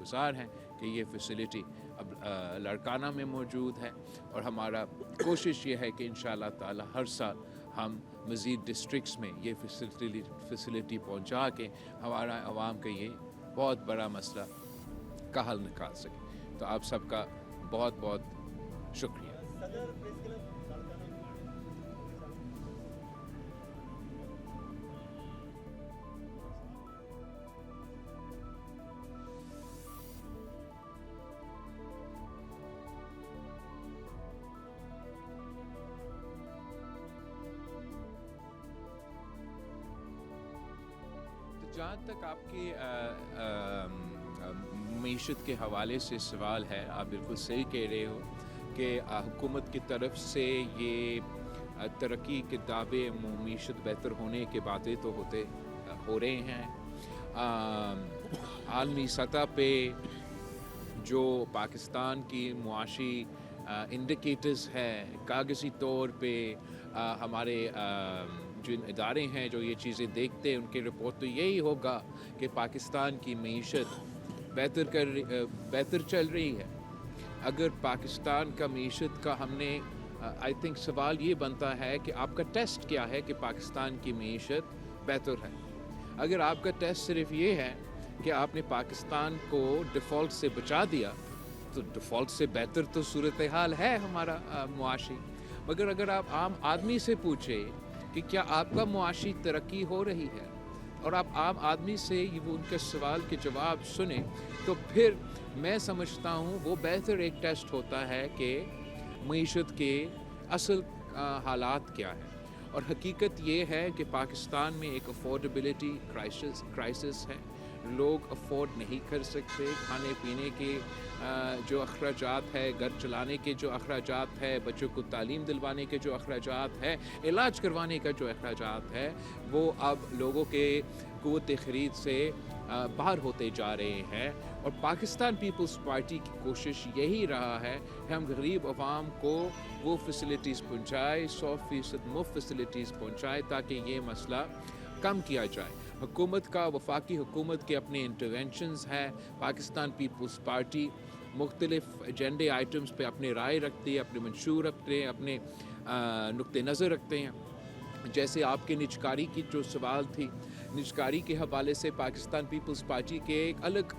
گزار ہیں کہ یہ فیسلٹی اب لاڑکانہ میں موجود ہے، اور ہمارا کوشش یہ ہے کہ انشاءاللہ تعالی ہر سال ہم مزید ڈسٹرکٹس میں یہ فیسلٹی پہنچا کے ہمارا عوام کا یہ بہت بڑا مسئلہ کا حل نکال سکیں۔ تو آپ سب کا بہت بہت شکریہ۔ جہاں تک آپ کی معیشت کے حوالے سے سوال ہے، آپ بالکل صحیح کہہ رہے ہو کہ حکومت کی طرف سے یہ ترقی کے دعوے معیشت بہتر ہونے کے باتیں تو ہو رہے ہیں۔ عالمی سطح پہ جو پاکستان کی معاشی انڈیکیٹرز ہیں، کاغذی طور پہ ہمارے جن ادارے ہیں جو یہ چیزیں دیکھتے ہیں، ان کی رپورٹ تو یہی ہوگا کہ پاکستان کی معیشت بہتر چل رہی ہے۔ اگر پاکستان کا معیشت کا ہم نے آئی تھنک سوال یہ بنتا ہے کہ آپ کا ٹیسٹ کیا ہے کہ پاکستان کی معیشت بہتر ہے۔ اگر آپ کا ٹیسٹ صرف یہ ہے کہ آپ نے پاکستان کو ڈیفالٹ سے بچا دیا، تو ڈیفالٹ سے بہتر تو صورتحال ہے ہمارا معاشی۔ مگر اگر آپ عام آدمی سے پوچھیں کہ کیا آپ کا معاشی ترقی ہو رہی ہے، اور آپ عام آدمی سے ان کے سوال کے جواب سنیں، تو پھر میں سمجھتا ہوں وہ بہتر ایک ٹیسٹ ہوتا ہے کہ معیشت کے اصل حالات کیا ہیں۔ اور حقیقت یہ ہے کہ پاکستان میں ایک افورڈیبلٹی کرائسس ہے۔ لوگ افورڈ نہیں کر سکتے، کھانے پینے کے جو اخراجات ہے، گھر چلانے کے جو اخراجات ہے، بچوں کو تعلیم دلوانے کے جو اخراجات ہے، علاج کروانے کا جو اخراجات ہے، وہ اب لوگوں کے قوت خرید سے باہر ہوتے جا رہے ہیں۔ اور پاکستان پیپلز پارٹی کی کوشش یہی رہا ہے کہ ہم غریب عوام کو وہ فیسلٹیز پہنچائے، 100% مفت فیسلٹیز پہنچائے، تاکہ یہ مسئلہ کم کیا جائے۔ حکومت کا، وفاقی حکومت کے اپنے انٹرونشنز ہیں۔ پاکستان پیپلز پارٹی مختلف ایجنڈے آئٹمز پہ اپنے رائے رکھتی ہے، اپنے منشور رکھتے ہیں، اپنے نقطہ نظر رکھتے ہیں۔ جیسے آپ کے نجکاری کی جو سوال تھی، نجکاری کے حوالے سے پاکستان پیپلز پارٹی کے ایک الگ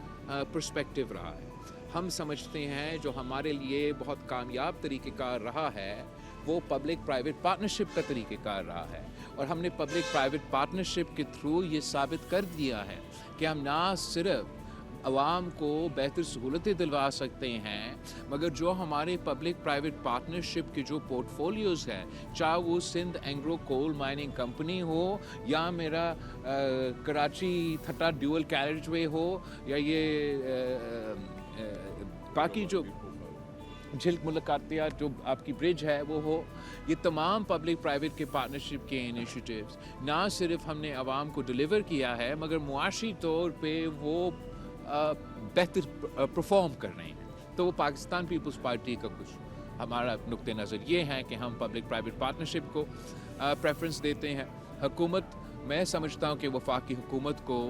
پرسپیکٹیو رہا ہے۔ ہم سمجھتے ہیں جو ہمارے لیے بہت کامیاب طریقہ کار رہا ہے وہ پبلک پرائیویٹ پارٹنرشپ کا طریقہ کار رہا ہے، اور ہم نے پبلک پرائیویٹ پارٹنرشپ کے تھرو یہ ثابت کر دیا ہے کہ ہم نہ صرف عوام کو بہتر سہولتیں دلوا سکتے ہیں، مگر جو ہمارے پبلک پرائیویٹ پارٹنرشپ کے جو پورٹ فولیوز ہیں، چاہے وہ سندھ اینگرو کول مائننگ کمپنی ہو، یا میرا کراچی تھٹا ڈیول کیریج وے ہو، یا یہ باقی جو جھلک ملاقاتیہ جو آپ کی برج ہے وہ ہو، یہ تمام پبلک پرائیویٹ کے پارٹنرشپ کے انیشیٹیوز نہ صرف ہم نے عوام کو ڈیلیور کیا ہے، مگر معاشی طور پہ وہ بہتر پرفارم کر رہے ہیں۔ تو وہ پاکستان پیپلز پارٹی کا کچھ ہمارا نقطہ نظر یہ ہے کہ ہم پبلک پرائیویٹ پارٹنرشپ کو پریفرنس دیتے ہیں۔ حکومت، میں سمجھتا ہوں کہ وفاقی حکومت کو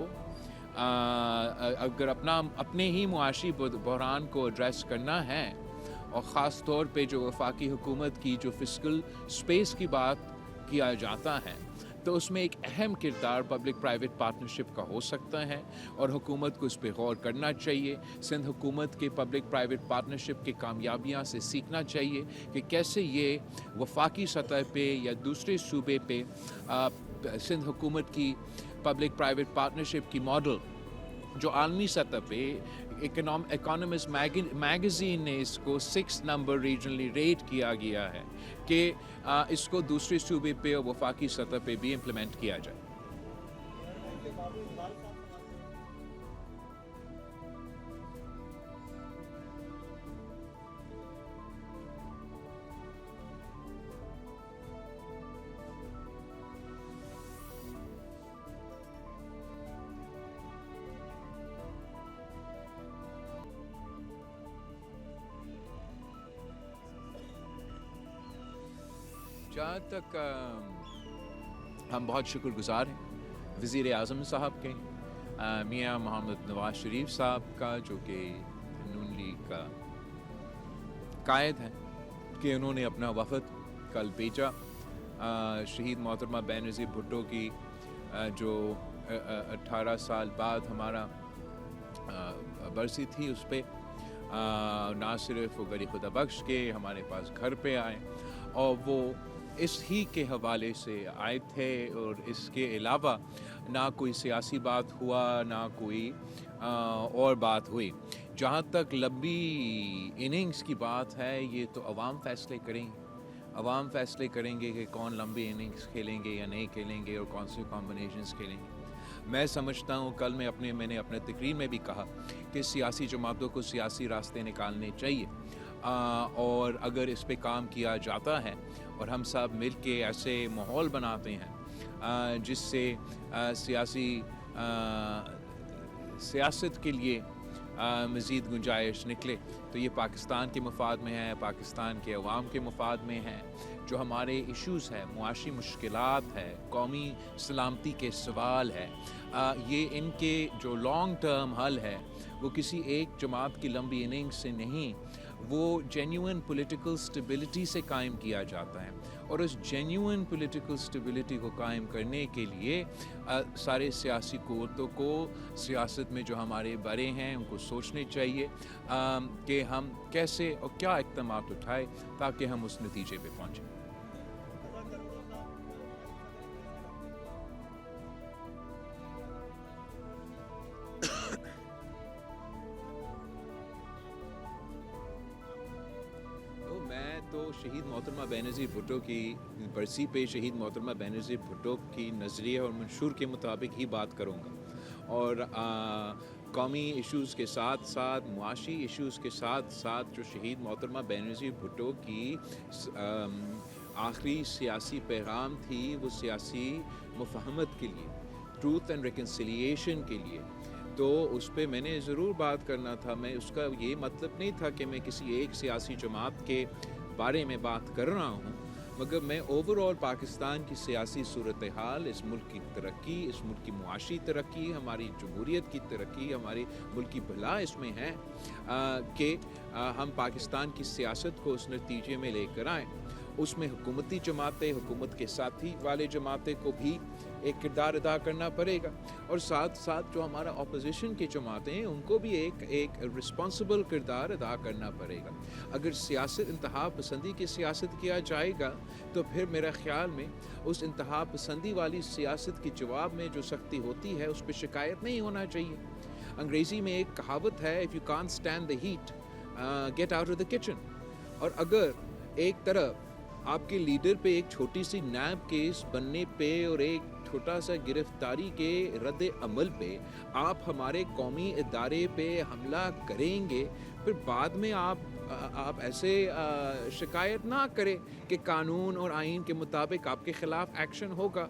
اگر اپنے ہی معاشی بحران کو ایڈریس کرنا ہے، اور خاص طور پہ جو وفاقی حکومت کی جو فسکل سپیس کی بات کیا جاتا ہے، تو اس میں ایک اہم کردار پبلک پرائیویٹ پارٹنرشپ کا ہو سکتا ہے، اور حکومت کو اس پہ غور کرنا چاہیے۔ سندھ حکومت کے پبلک پرائیویٹ پارٹنرشپ کی کامیابیاں سے سیکھنا چاہیے کہ کیسے یہ وفاقی سطح پہ یا دوسرے صوبے پہ سندھ حکومت کی پبلک پرائیویٹ پارٹنرشپ کی ماڈل جو عالمی سطح پہ اکانومسٹ میگزین نے اس کو 6 نمبر ریجنلی ریٹ کیا گیا ہے کہ اس کو دوسرے صوبے پہ اور وفاقی سطح پہ بھی امپلیمنٹ کیا جائے۔ جہاں تک ہم بہت شکر گزار ہیں وزیر اعظم صاحب کے، میاں محمد نواز شریف صاحب کا جو کہ نون لیگ کا قائد ہیں کہ انہوں نے اپنا وفد کل بھیجا شہید محترمہ بینظیر بھٹو کی جو 18 سال بعد ہمارا برسی تھی اس پہ نہ صرف وہ گلی خدا بخش کے ہمارے پاس گھر پہ آئے اور وہ اس ہی کے حوالے سے آئے تھے اور اس کے علاوہ نہ کوئی سیاسی بات ہوا نہ کوئی اور بات ہوئی. جہاں تک لمبی اننگز کی بات ہے یہ تو عوام فیصلے کریں گے. عوام فیصلے کریں گے کہ کون لمبی اننگز کھیلیں گے یا نہیں کھیلیں گے اور کون سے کمبینیشنز کھیلیں گے. میں سمجھتا ہوں کل میں نے اپنے تقریر میں بھی کہا کہ سیاسی جماعتوں کو سیاسی راستے نکالنے چاہیے اور اگر اس پہ کام کیا جاتا ہے اور ہم سب مل کے ایسے ماحول بناتے ہیں جس سے سیاست کے لیے مزید گنجائش نکلے تو یہ پاکستان کے مفاد میں ہے, پاکستان کے عوام کے مفاد میں ہے. جو ہمارے ایشوز ہیں, معاشی مشکلات ہے, قومی سلامتی کے سوال ہے, یہ ان کے جو لانگ ٹرم حل ہے وہ کسی ایک جماعت کی لمبی اننگ سے نہیں, وہ جینیون پولیٹیکل سٹیبلٹی سے قائم کیا جاتا ہے. اور اس جینیون پولیٹیکل سٹیبلٹی کو قائم کرنے کے لیے سارے سیاسی قوتوں کو سیاست میں جو ہمارے بڑے ہیں ان کو سوچنے چاہیے کہ ہم کیسے اور کیا اقدامات اٹھائیں تاکہ ہم اس نتیجے پہ پہنچیں. تو شہید محترمہ بینظیر بھٹو کی برسی پہ شہید محترمہ بینظیر بھٹو کی نظریے اور منشور کے مطابق ہی بات کروں گا, اور قومی ایشوز کے ساتھ ساتھ معاشی ایشوز کے ساتھ ساتھ جو شہید محترمہ بینظیر بھٹو کی آخری سیاسی پیغام تھی وہ سیاسی مفاہمت کے لیے, ٹروتھ اینڈ ریکنسیلیشن کے لیے, تو اس پہ میں نے ضرور بات کرنا تھا. میں اس کا یہ مطلب نہیں تھا کہ میں کسی ایک سیاسی جماعت کے بارے میں بات کر رہا ہوں, مگر میں اوور آل پاکستان کی سیاسی صورتحال, اس ملک کی ترقی, اس ملک کی معاشی ترقی, ہماری جمہوریت کی ترقی, ہماری ملک کی بھلا اس میں ہے کہ ہم پاکستان کی سیاست کو اس نتیجے میں لے کر آئیں. اس میں حکومتی جماعتیں, حکومت کے ساتھی والے جماعتیں کو بھی ایک کردار ادا کرنا پڑے گا, اور ساتھ ساتھ جو ہمارا اپوزیشن کی جماعتیں ہیں ان کو بھی ایک رسپانسبل کردار ادا کرنا پڑے گا. اگر سیاست انتہا پسندی کی سیاست کیا جائے گا تو پھر میرا خیال میں اس انتہا پسندی والی سیاست کے جواب میں جو سختی ہوتی ہے اس پہ شکایت نہیں ہونا چاہیے. انگریزی میں ایک کہاوت ہے, if you can't stand the heat, get out of the kitchen. اور اگر ایک طرف آپ کے لیڈر پہ ایک چھوٹی سی نیب کیس بننے پہ اور ایک چھوٹا سا گرفتاری کے رد عمل پہ آپ ہمارے قومی ادارے پہ حملہ کریں گے, پھر بعد میں آپ ایسے شکایت نہ کریں کہ قانون اور آئین کے مطابق آپ کے خلاف ایکشن ہوگا.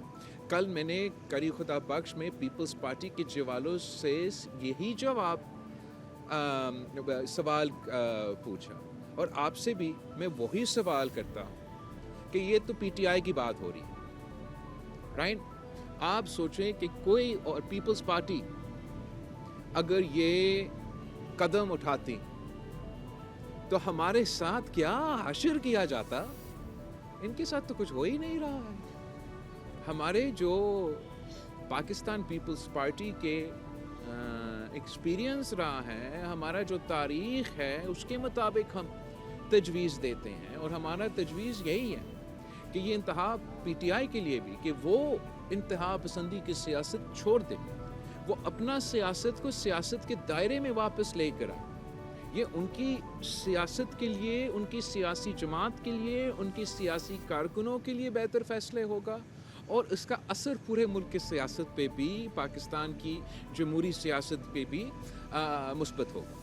کل میں نے کری خدا بخش میں پیپلز پارٹی کے جوالوں سے یہی سوال پوچھا, اور آپ سے بھی میں وہی سوال کرتا ہوں کہ یہ تو پی ٹی آئی کی بات ہو رہی ہے, رائٹ؟ آپ سوچیں کہ کوئی اور پیپلز پارٹی اگر یہ قدم اٹھاتی تو ہمارے ساتھ کیا حشر کیا جاتا. ان کے ساتھ تو کچھ ہو ہی نہیں رہا ہے. ہمارے جو پاکستان پیپلز پارٹی کے ایکسپیرینس رہا ہے, ہمارا جو تاریخ ہے اس کے مطابق ہم تجویز دیتے ہیں, اور ہمارا تجویز یہی ہے کہ یہ انتہا پی ٹی آئی کے لیے بھی کہ وہ انتہا پسندی کی سیاست چھوڑ دے, وہ اپنا سیاست کو سیاست کے دائرے میں واپس لے کر آئے. یہ ان کی سیاست کے لیے, ان کی سیاسی جماعت کے لیے, ان کی سیاسی کارکنوں کے لیے بہتر فیصلے ہوگا, اور اس کا اثر پورے ملک کی سیاست پہ بھی, پاکستان کی جمہوری سیاست پہ بھی مثبت ہوگا.